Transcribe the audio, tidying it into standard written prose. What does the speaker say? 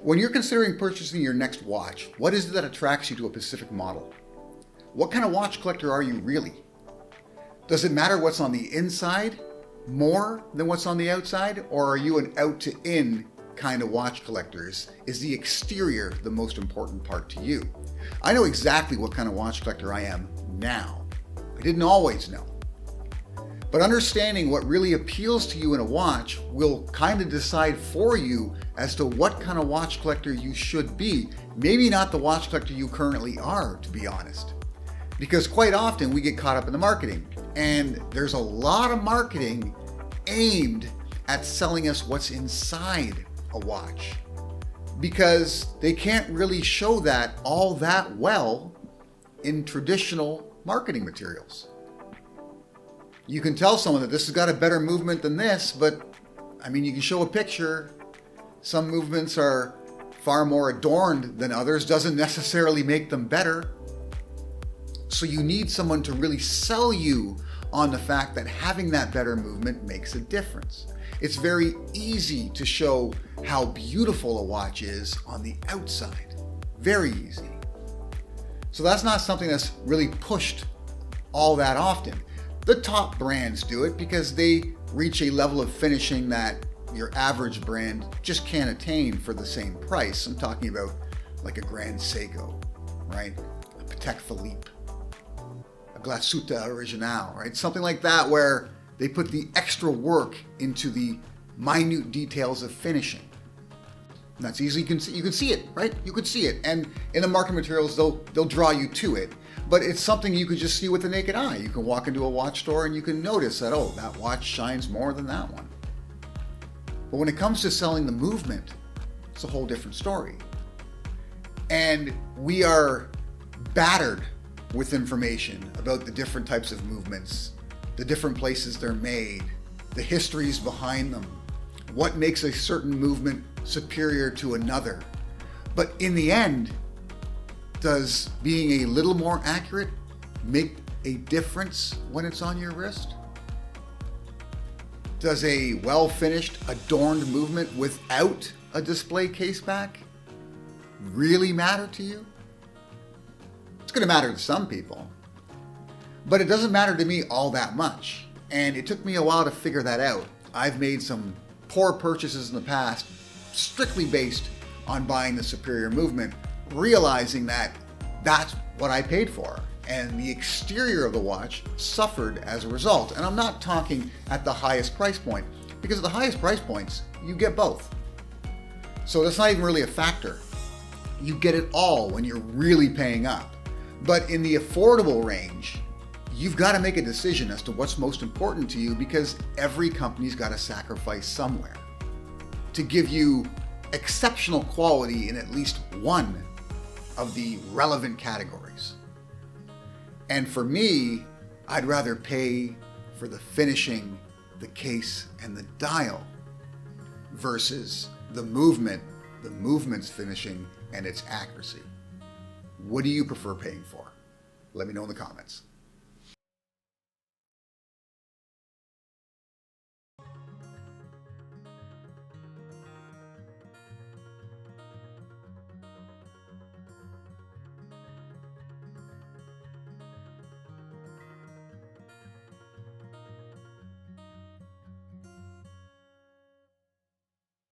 When you're considering purchasing your next watch, what is it that attracts you to a specific model? What kind of watch collector are you really? Does it matter what's on the inside more than what's on the outside? Or are you an out-to-in kind of watch collector? Is the exterior the most important part to you? I know exactly what kind of watch collector I am now. I didn't always know. But understanding what really appeals to you in a watch will kind of decide for you as to what kind of watch collector you should be. Maybe not the watch collector you currently are, to be honest. Because quite often we get caught up in the marketing, and there's a lot of marketing aimed at selling us what's inside a watch, because they can't really show that all that well in traditional marketing materials. You can tell someone that this has got a better movement than this, but I mean, you can show a picture. Some movements are far more adorned than others, doesn't necessarily make them better. So you need someone to really sell you on the fact that having that better movement makes a difference. It's very easy to show how beautiful a watch is on the outside. Very easy. So that's not something that's really pushed all that often. The top brands do it because they reach a level of finishing that your average brand just can't attain for the same price. I'm talking about like a Grand Seagull, right? A Patek Philippe, a Glasuta Original, right? Something like that where they put the extra work into the minute details of finishing. And that's easy. You can see it, right? You could see it. And in the marketing materials, they'll draw you to it. But it's something you could just see with the naked eye. You can walk into a watch store and you can notice that, oh, that watch shines more than that one. But when it comes to selling the movement, it's a whole different story. And we are battered with information about the different types of movements, the different places they're made, the histories behind them, what makes a certain movement superior to another. But in the end, does being a little more accurate make a difference when it's on your wrist? Does a well-finished, adorned movement without a display case back really matter to you? It's going to matter to some people, but it doesn't matter to me all that much. And it took me a while to figure that out. I've made some poor purchases in the past, strictly based on buying the superior movement, realizing that that's what I paid for. And the exterior of the watch suffered as a result. And I'm not talking at the highest price point, because at the highest price points, you get both. So that's not even really a factor. You get it all when you're really paying up. But in the affordable range, you've got to make a decision as to what's most important to you, because every company's got to sacrifice somewhere to give you exceptional quality in at least one of the relevant categories. And for me, I'd rather pay for the finishing, the case, and the dial versus the movement's finishing, and its accuracy. What do you prefer paying for? Let me know in the comments.